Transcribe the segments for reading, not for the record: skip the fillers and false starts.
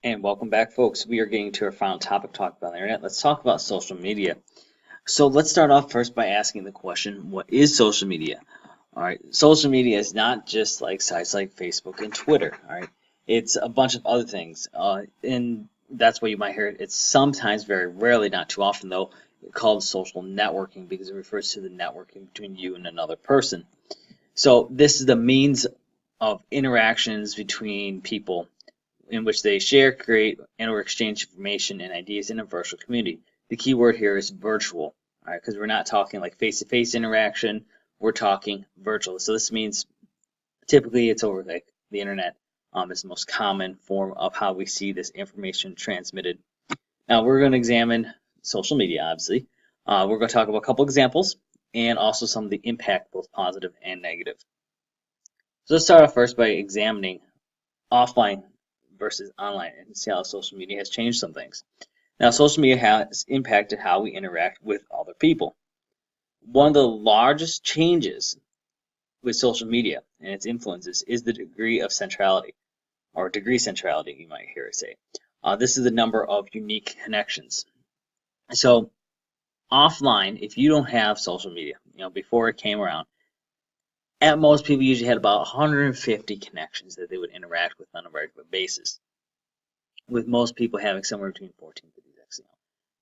And welcome back, folks. We are getting to our final topic talk about the internet. Let's talk about social media. So let's start off first by asking the question, what is social media? All right, social media is not just like sites like Facebook and Twitter. All right, it's a bunch of other things, and that's why you might hear it. It's sometimes, very rarely, not too often though, called social networking because it refers to the networking between you and another person. So this is the means of interactions between people in which they share, create, and or exchange information and ideas in a virtual community. The key word here is virtual, all right, because we're not talking like face-to-face interaction, we're talking virtual. So this means typically it's over like the internet is the most common form of how we see this information transmitted. Now we're going to examine social media, obviously. We're going to talk about a couple examples and also some of the impact, both positive and negative. So let's start off first by examining offline versus online and see how social media has changed some things. Now, social media has impacted how we interact with other people. One of the largest changes with social media and its influences is the degree of centrality, or degree centrality, you might hear it say. This is the number of unique connections. So, offline, if you don't have social media, before it came around, at most people usually had about 150 connections that they would interact with on a regular basis, with most people having somewhere between 14 and 56,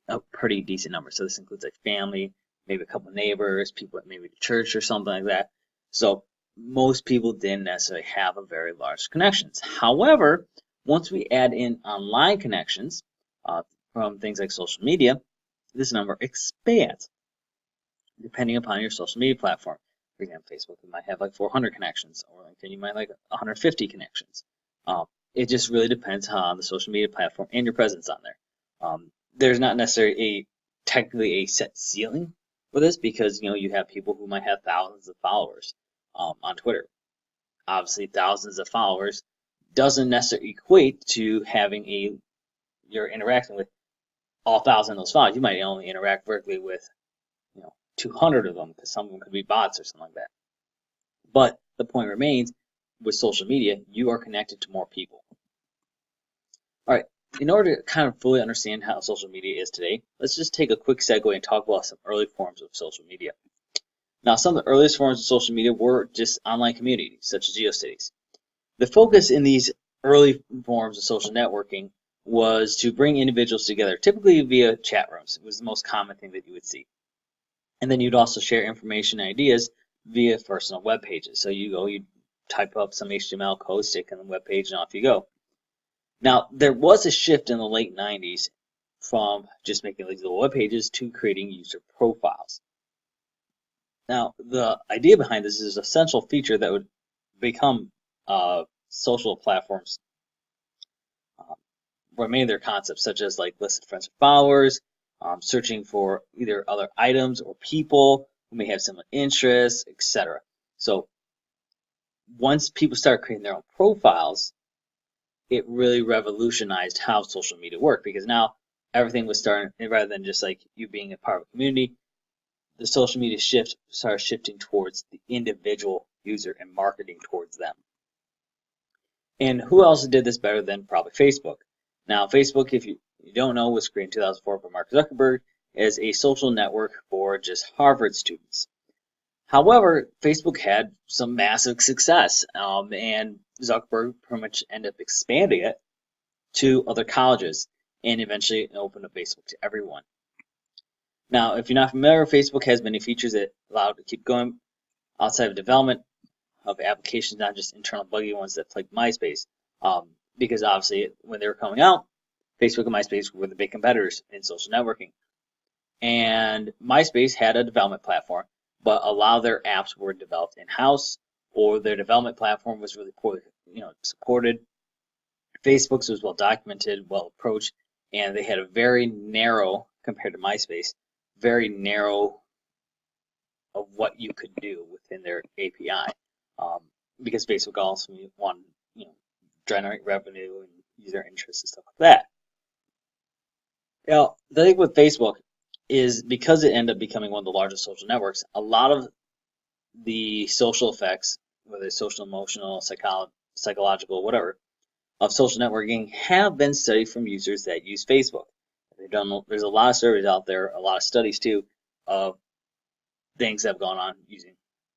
a pretty decent number. So this includes like family, maybe a couple of neighbors, people at maybe the church or something like that. So most people didn't necessarily have a very large connections. However, once we add in online connections from things like social media, this number expands depending upon your social media platform. For example, Facebook, you might have like 400 connections, or LinkedIn, you might have like 150 connections. It just really depends on the social media platform and your presence on there. There's not necessarily technically a set ceiling for this because you have people who might have thousands of followers on Twitter. Obviously, thousands of followers doesn't necessarily equate to having you're interacting with all thousand of those followers. You might only interact vertically with 200 of them because some of them could be bots or something like that. But the point remains, with social media, you are connected to more people. All right, in order to kind of fully understand how social media is today, let's just take a quick segue and talk about some early forms of social media. Now, some of the earliest forms of social media were just online communities, such as GeoCities. The focus in these early forms of social networking was to bring individuals together, typically via chat rooms. It was the most common thing that you would see. And then you'd also share information and ideas via personal web pages. So you type up some HTML code, stick in the web page, and off you go. Now, there was a shift in the late 90s from just making these little web pages to creating user profiles. Now, the idea behind this is an essential feature that would become social platforms remain their concepts, such as like listed friends or followers, searching for either other items or people who may have similar interests, etc. So once people start creating their own profiles, it really revolutionized how social media worked because now everything was starting, rather than just like you being a part of a community, the social media started shifting towards the individual user and marketing towards them. And who else did this better than probably Facebook? Now, Facebook, if you don't know, was created in 2004 by Mark Zuckerberg as a social network for just Harvard students. However, Facebook had some massive success, and Zuckerberg pretty much ended up expanding it to other colleges and eventually opened up Facebook to everyone. Now, if you're not familiar, Facebook has many features that allow it to keep going outside of development of applications, not just internal buggy ones that like MySpace, because obviously when they were coming out, Facebook and MySpace were the big competitors in social networking. And MySpace had a development platform, but a lot of their apps were developed in-house, or their development platform was really poorly, supported. Facebook's was well documented, well approached, and they had a very narrow, compared to MySpace, very narrow of what you could do within their API, because Facebook also wanted, generate revenue and user interest and stuff like that. Now, the thing with Facebook is because it ended up becoming one of the largest social networks, a lot of the social effects, whether it's social, emotional, psychological, whatever, of social networking have been studied from users that use Facebook. There's a lot of surveys out there, a lot of studies too, of things that have gone on using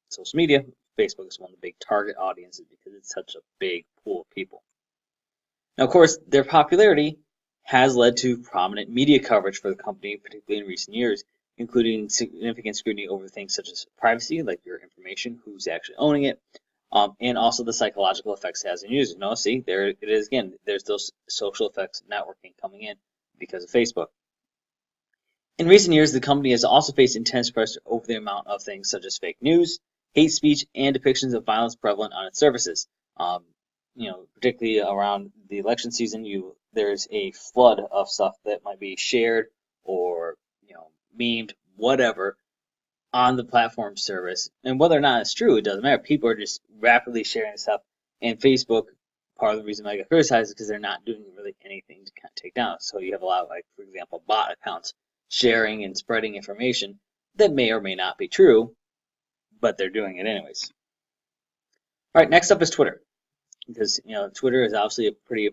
social media. Facebook is one of the big target audiences because it's such a big pool of people. Now, of course, their popularity has led to prominent media coverage for the company, particularly in recent years, including significant scrutiny over things such as privacy, like your information, who's actually owning it, and also the psychological effects it has on users. No, see, there it is again. There's those social effects of networking coming in because of Facebook. In recent years, the company has also faced intense pressure over the amount of things such as fake news, hate speech, and depictions of violence prevalent on its services. Particularly around the election season, there's a flood of stuff that might be shared or memed, whatever, on the platform service. And whether or not it's true, it doesn't matter. People are just rapidly sharing stuff. And Facebook, part of the reason I get criticized is because they're not doing really anything to kind of take down. So you have a lot of, like, for example, bot accounts sharing and spreading information that may or may not be true, but they're doing it anyways. All right, next up is Twitter, because Twitter is obviously a pretty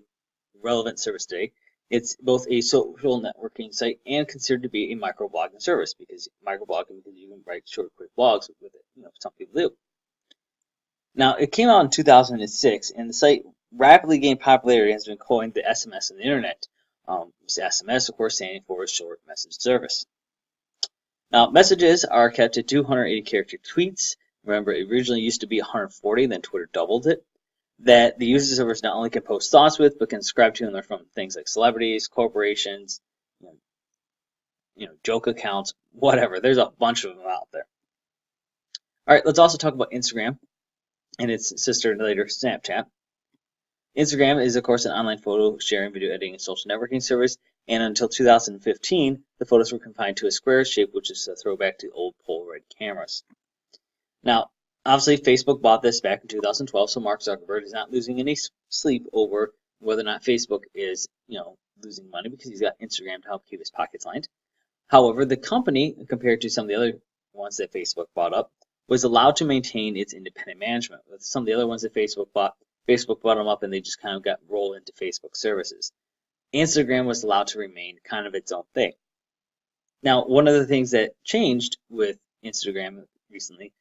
relevant service today. It's both a social networking site and considered to be a microblogging service because you can write short, quick blogs with it. Some people do. Now, it came out in 2006, and the site rapidly gained popularity and has been coined the SMS of the internet. SMS, of course, standing for short message service. Now, messages are kept at 280 character tweets. Remember, it originally used to be 140, then Twitter doubled it. That the user servers not only can post thoughts with, but can subscribe to and learn from things like celebrities, corporations, joke accounts, whatever. There's a bunch of them out there. All right, let's also talk about Instagram and its sister later, Snapchat. Instagram is, of course, an online photo sharing, video editing, and social networking service. And until 2015, the photos were confined to a square shape, which is a throwback to old Polaroid cameras. Now, obviously, Facebook bought this back in 2012, so Mark Zuckerberg is not losing any sleep over whether or not Facebook is, losing money because he's got Instagram to help keep his pockets lined. However, the company, compared to some of the other ones that Facebook bought up, was allowed to maintain its independent management. With some of the other ones that Facebook bought them up and they just kind of got rolled into Facebook services. Instagram was allowed to remain kind of its own thing. Now, one of the things that changed with Instagram recently,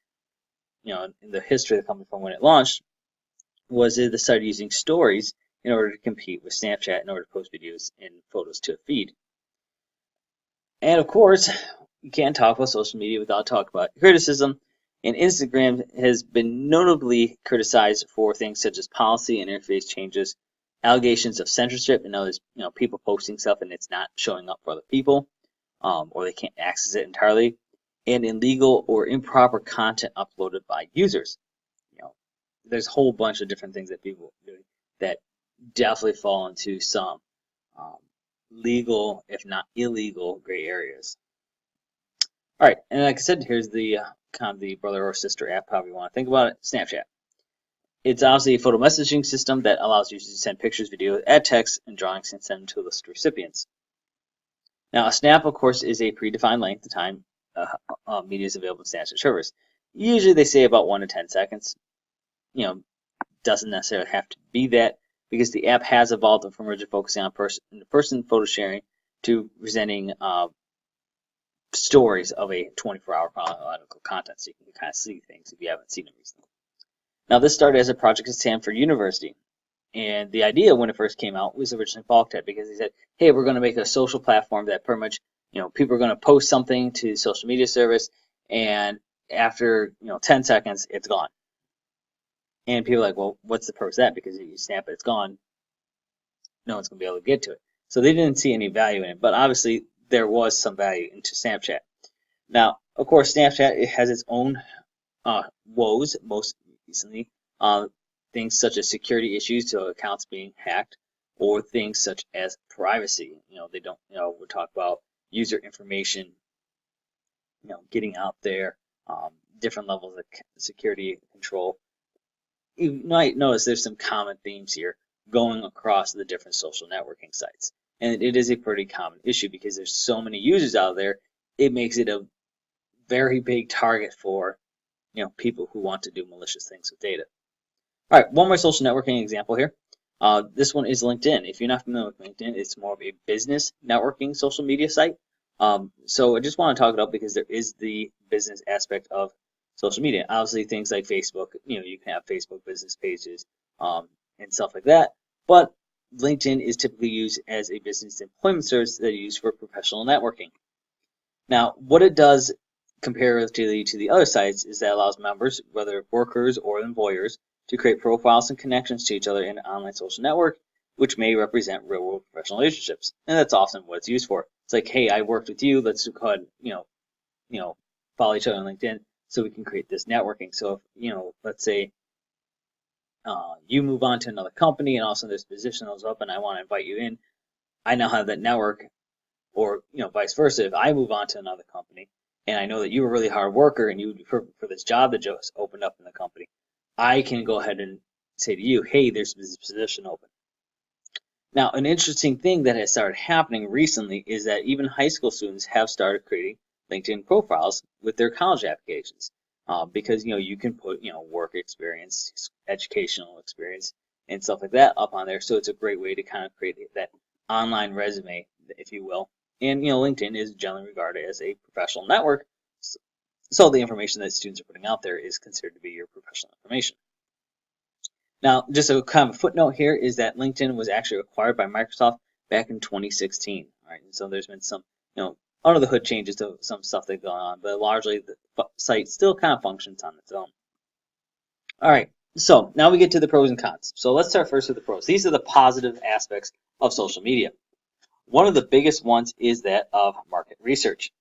in the history of the company from when it launched, was it started using stories in order to compete with Snapchat in order to post videos and photos to a feed. And of course, you can't talk about social media without talking about criticism. And Instagram has been notably criticized for things such as policy and interface changes, allegations of censorship, and others, people posting stuff and it's not showing up for other people, or they can't access it entirely, and illegal or improper content uploaded by users. There's a whole bunch of different things that people are doing that definitely fall into some legal, if not illegal, gray areas. All right, and like I said, here's the kind of the brother or sister app, however you want to think about it, Snapchat. It's obviously a photo messaging system that allows users to send pictures, videos, add text, and drawings and send them to a list of recipients. Now, a snap, of course, is a predefined length of time media is available in Snapchat servers. Usually they say about 1 to 10 seconds. Doesn't necessarily have to be that because the app has evolved from originally focusing on person photo sharing to presenting stories of a 24-hour chronological content, so you can kind of see things if you haven't seen it recently. Now, this started as a project at Stanford University, and the idea when it first came out was originally balked at because they said, hey, we're going to make a social platform that pretty much, people are going to post something to the social media service, and after 10 seconds, it's gone. And people are like, well, what's the purpose of that? Because if you snap it, it's gone. No one's going to be able to get to it. So they didn't see any value in it, but obviously there was some value into Snapchat. Now, of course, Snapchat, it has its own woes, most recently. Things such as security issues to accounts being hacked, or things such as privacy. They don't, we'll talk about user information, getting out there, different levels of security control. You might notice there's some common themes here going across the different social networking sites. And it is a pretty common issue because there's so many users out there, it makes it a very big target for people who want to do malicious things with data. All right, one more social networking example here. This one is LinkedIn. If you're not familiar with LinkedIn, it's more of a business networking social media site. So I just want to talk about because there is the business aspect of social media. Obviously, things like Facebook, you can have Facebook business pages and stuff like that. But LinkedIn is typically used as a business employment service that is used for professional networking. Now, what it does comparatively to the other sites is that it allows members, whether workers or employers, to create profiles and connections to each other in an online social network, which may represent real-world professional relationships. And that's often what it's used for. It's like, hey, I worked with you. Let's go ahead, follow each other on LinkedIn so we can create this networking. So if, let's say you move on to another company and also this position goes up and I want to invite you in, I now have that network. Or vice versa, if I move on to another company and I know that you're a really hard worker and you for this job that just opened up in the company, I can go ahead and say to you, hey, there's this position open. Now, an interesting thing that has started happening recently is that even high school students have started creating LinkedIn profiles with their college applications because you can put work experience, educational experience, and stuff like that up on there. So it's a great way to kind of create that online resume, if you will. And LinkedIn is generally regarded as a professional network, so the information that students are putting out there is considered to be your professional information. Now, just a kind of a footnote here is that LinkedIn was actually acquired by Microsoft back in 2016. All right, and so there's been some under the hood changes to some stuff that's going on, but largely the site still kind of functions on its own. All right, so now we get to the pros and cons. So let's start first with the pros. These are the positive aspects of social media. One of the biggest ones is that of market research.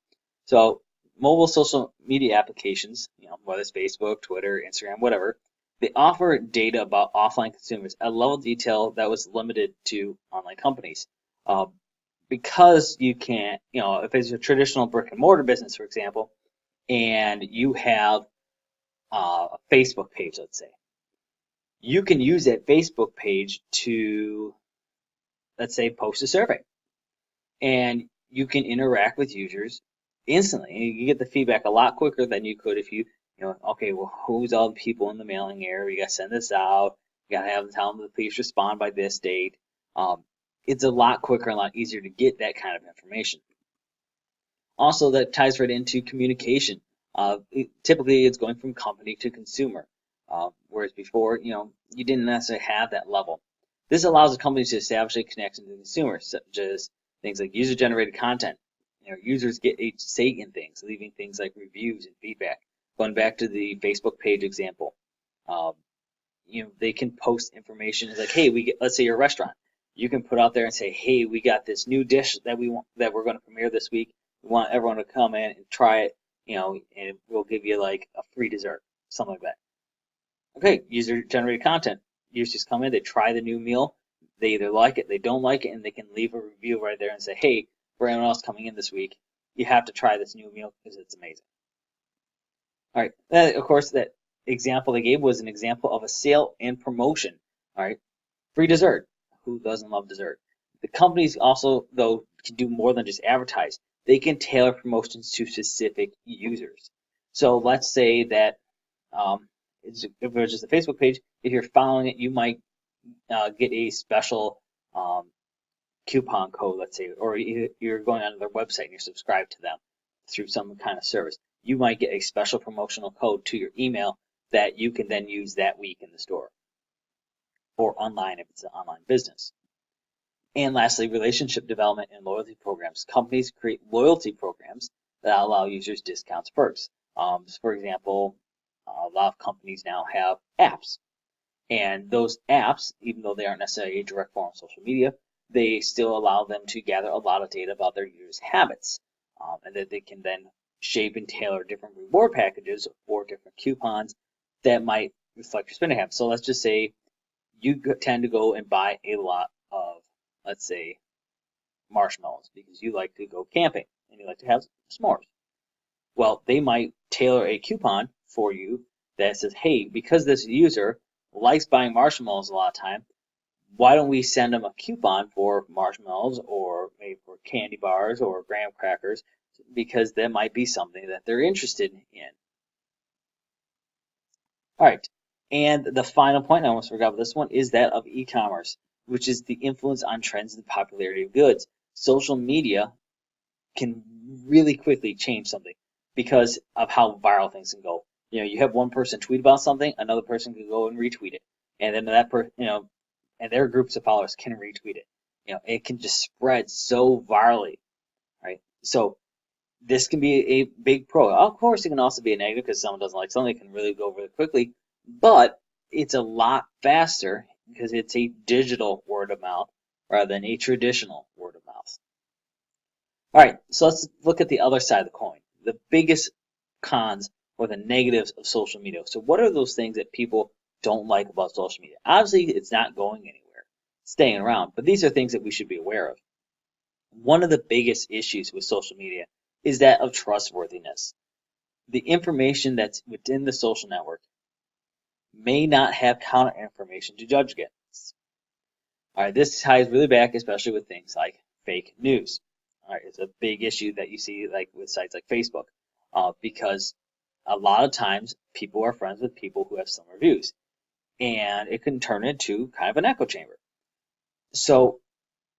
So mobile social media applications, whether it's Facebook, Twitter, Instagram, whatever, they offer data about offline consumers at a level of detail that was limited to online companies. Because you can't, if it's a traditional brick and mortar business, for example, and you have a Facebook page, let's say, you can use that Facebook page to, let's say, post a survey. And you can interact with users instantly. And you can get the feedback a lot quicker than you could if you, okay, well, who's all the people in the mailing area? You got to send this out. You got to have them tell them to please respond by this date. It's a lot quicker and a lot easier to get that kind of information. Also, that ties right into communication. Typically, it's going from company to consumer, whereas before, you didn't necessarily have that level. This allows the companies to establish a connection to consumers, such as things like user-generated content. Users get a say in things, leaving things like reviews and feedback. Going back to the Facebook page example, they can post information like, hey, let's say you're a restaurant. You can put out there and say, hey, we got this new dish that we're going to premiere this week. We want everyone to come in and try it, and we'll give you like a free dessert, something like that. Okay, user-generated content. Users come in, they try the new meal. They either like it, they don't like it, and they can leave a review right there and say, hey, for anyone else coming in this week, you have to try this new meal because it's amazing. All right, of course, that example they gave was an example of a sale and promotion. All right, free dessert. Who doesn't love dessert? The companies also, though, can do more than just advertise. They can tailor promotions to specific users. So let's say that if it was just a Facebook page, if you're following it, you might get a special coupon code, let's say, or you're going onto their website and you're subscribed to them through some kind of service. You might get a special promotional code to your email that you can then use that week in the store or online if it's an online business. And lastly, relationship development and loyalty programs. Companies create loyalty programs that allow users discounts, perks. For example, a lot of companies now have apps. And those apps, even though they aren't necessarily a direct form of social media, they still allow them to gather a lot of data about their users' habits. And that they can then shape and tailor different reward packages or different coupons that might reflect your spending habits. So let's just say you tend to go and buy a lot of, let's say, marshmallows because you like to go camping and you like to have s'mores. Well, they might tailor a coupon for you that says, hey, because this user likes buying marshmallows a lot of time, why don't we send them a coupon for marshmallows or maybe for candy bars or graham crackers, because that might be something that they're interested in. All right, And the final point, I almost forgot about this one, is that of e-commerce, which is the influence on trends and popularity of goods. Social media can really quickly change something because of how viral things can go. You have one person tweet about something, another person can go and retweet it, and then that person, and their groups of followers can retweet it. It can just spread so virally, right? So this can be a big pro. Of course, it can also be a negative because someone doesn't like something, it can really go really quickly, but it's a lot faster because it's a digital word of mouth rather than a traditional word of mouth. All right, so let's look at the other side of the coin, the biggest cons or the negatives of social media. So what are those things that people don't like about social media? Obviously, it's not going anywhere, staying around, but these are things that we should be aware of. One of the biggest issues with social media is that of trustworthiness. The information that's within the social network may not have counter information to judge against. All right, this ties really back, especially with things like fake news. All right, it's a big issue that you see like with sites like Facebook, because a lot of times people are friends with people who have similar views, and it can turn into kind of an echo chamber. So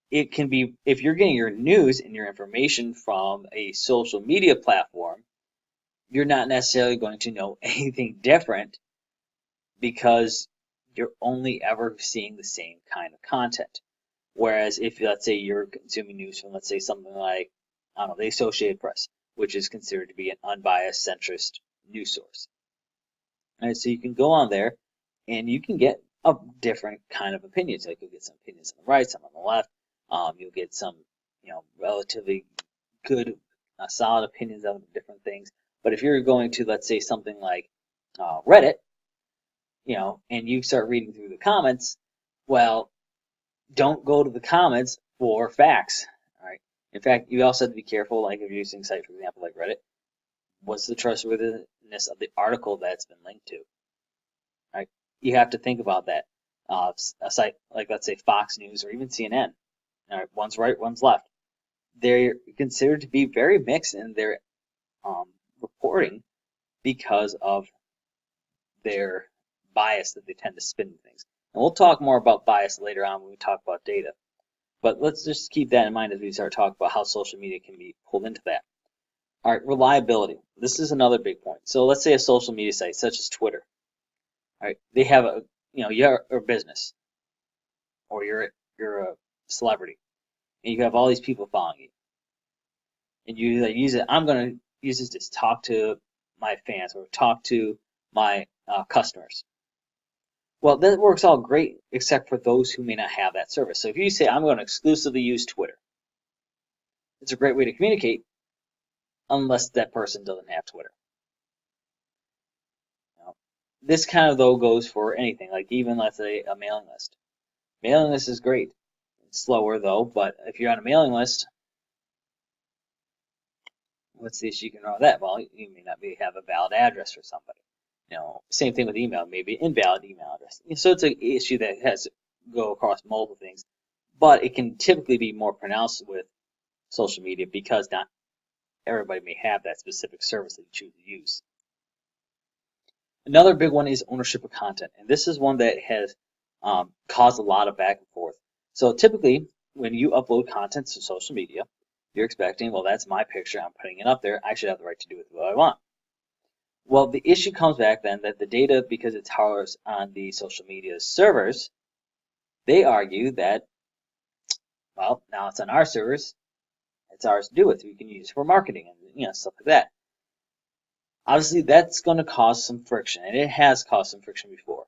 it can be, if you're getting your news and your information from a social media platform, you're not necessarily going to know anything different because you're only ever seeing the same kind of content. Whereas if, let's say, you're consuming news from, let's say, something like, I don't know, the Associated Press, which is considered to be an unbiased, centrist news source. All right, so you can go on there and you can get a different kind of opinions. Like you'll get some opinions on the right, some on the left. You'll get some, relatively good, solid opinions of different things. But if you're going to, let's say, something like Reddit, and you start reading through the comments, well, don't go to the comments for facts. All right. In fact, you also have to be careful, like if you're using a site, for example, like Reddit, what's the trustworthiness of the article that's been linked to? All right. You have to think about that. A site like, let's say, Fox News or even CNN. All right, one's right, one's left. They're considered to be very mixed in their reporting because of their bias that they tend to spin things. And we'll talk more about bias later on when we talk about data. But let's just keep that in mind as we start talking about how social media can be pulled into that. All right, reliability. This is another big point. So let's say a social media site such as Twitter. All right, they have you're a business or you're a celebrity, and you have all these people following you, and you use it. I'm going to use this to talk to my fans or talk to my customers. Well, that works all great except for those who may not have that service. So if you say, I'm going to exclusively use Twitter, it's a great way to communicate unless that person doesn't have Twitter. This kind of, though, goes for anything, like even, let's say, a mailing list. Mailing list is great. It's slower, though, but if you're on a mailing list, what's the issue you can run with that? Well, you may not have a valid address for somebody. Same thing with email, maybe invalid email address. So it's an issue that has to go across multiple things, but it can typically be more pronounced with social media because not everybody may have that specific service that you choose to use. Another big one is ownership of content, and this is one that has caused a lot of back and forth. So typically, when you upload content to social media, you're expecting, well, that's my picture, I'm putting it up there, I should have the right to do with what I want. Well, the issue comes back then that the data, because it's housed on the social media servers, they argue that, well, now it's on our servers, it's ours to do with. We can use it for marketing and stuff like that. Obviously, that's going to cause some friction, and it has caused some friction before.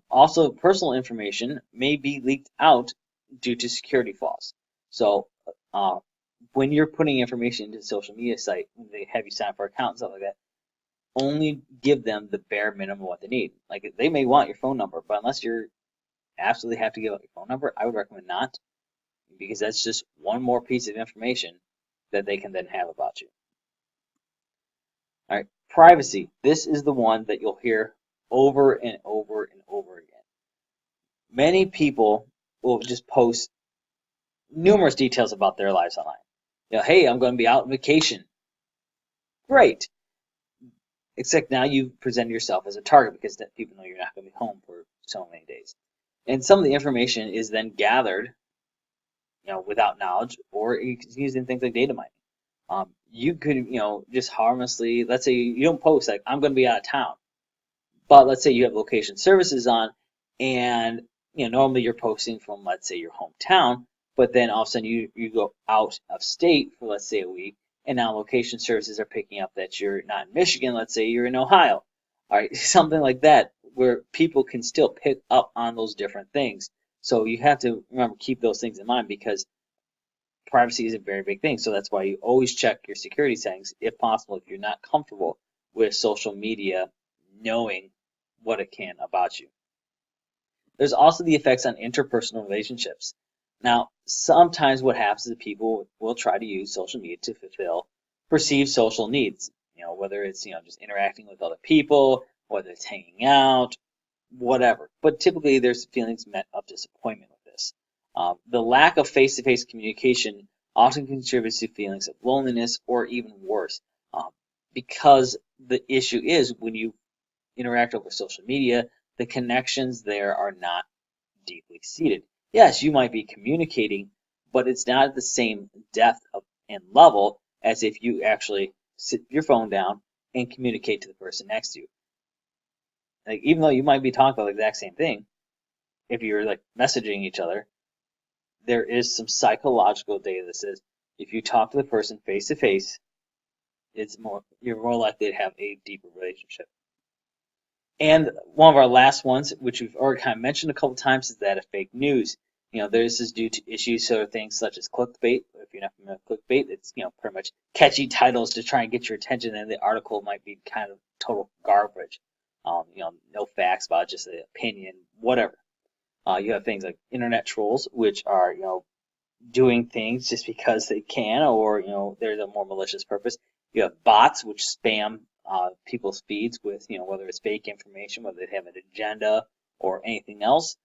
Also, personal information may be leaked out due to security flaws. So when you're putting information into a social media site, when they have you sign up for an account and stuff like that, only give them the bare minimum of what they need. Like, they may want your phone number, but unless you absolutely have to give out your phone number, I would recommend not, because that's just one more piece of information that they can then have about you. All right, privacy. This is the one that you'll hear over and over and over again. Many people will just post numerous details about their lives online. Hey, I'm going to be out on vacation. Great. except now you present yourself as a target because that people know you're not going to be home for so many days. And some of the information is then gathered, without knowledge, or it's used in things like data mining. You could, just harmlessly, let's say you don't post like I'm going to be out of town, but let's say you have location services on, and normally you're posting from, let's say, your hometown, but then all of a sudden you go out of state for, let's say, a week, and now location services are picking up that you're not in Michigan, let's say you're in Ohio. All right, something like that, where people can still pick up on those different things. So you have to remember, keep those things in mind, because privacy is a very big thing. So that's why you always check your security settings, if possible, if you're not comfortable with social media knowing what it can about you. There's also the effects on interpersonal relationships. Now, sometimes what happens is people will try to use social media to fulfill perceived social needs. Whether it's just interacting with other people, whether it's hanging out, whatever. But typically, there's feelings of disappointment with this. The lack of face-to-face communication often contributes to feelings of loneliness, or even worse, because the issue is when you interact over social media, the connections there are not deeply seated. Yes, you might be communicating, but it's not at the same depth and level as if you actually sit your phone down and communicate to the person next to you. Like, even though you might be talking about the exact same thing, if you're like messaging each other, there is some psychological data that says if you talk to the person face to face, you're more likely to have a deeper relationship. And one of our last ones, which we've already kind of mentioned a couple times, is that of fake news. This is due to issues, so things such as clickbait. If you're not familiar with clickbait, it's pretty much catchy titles to try and get your attention, and the article might be kind of total garbage. No facts about it, just an opinion, whatever. You have things like internet trolls, which are doing things just because they can, or there's a more malicious purpose. You have bots, which spam people's feeds with whether it's fake information, whether they have an agenda or anything else.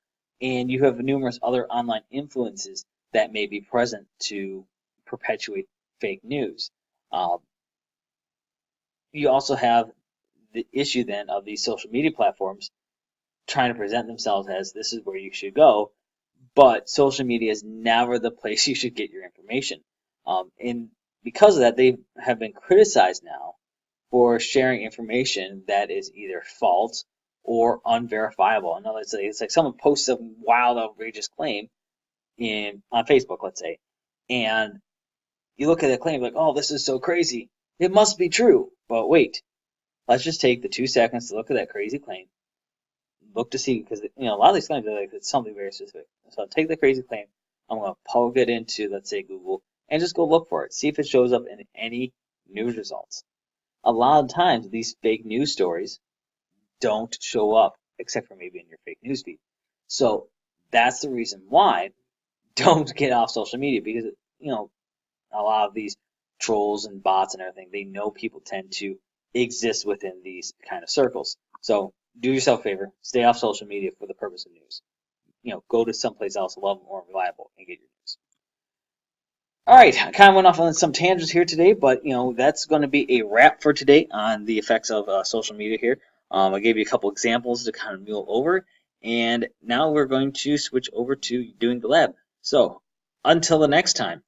And you have numerous other online influences that may be present to perpetuate fake news. You also have the issue then of these social media platforms trying to present themselves as this is where you should go, but social media is never the place you should get your information. And because of that, they have been criticized now for sharing information that is either false or unverifiable. In other words, it's like someone posts a wild, outrageous claim on Facebook, let's say, and you look at the claim like, oh, this is so crazy, it must be true. But wait, let's just take the 2 seconds to look at that crazy claim, look to see, because a lot of these claims are like it's something very specific. So take the crazy claim, I'm going to poke it into, let's say, Google, and just go look for it, see if it shows up in any news results. A lot of times, these fake news stories don't show up, except for maybe in your fake news feed. So that's the reason why don't get off social media, because a lot of these trolls and bots and everything, they know people tend to exist within these kind of circles. So do yourself a favor, stay off social media for the purpose of news. Go to someplace else a little more reliable and get your news. All right, I kind of went off on some tangents here today, but that's going to be a wrap for today on the effects of social media here. I gave you a couple examples to kind of mule over, and now we're going to switch over to doing the lab. So until the next time,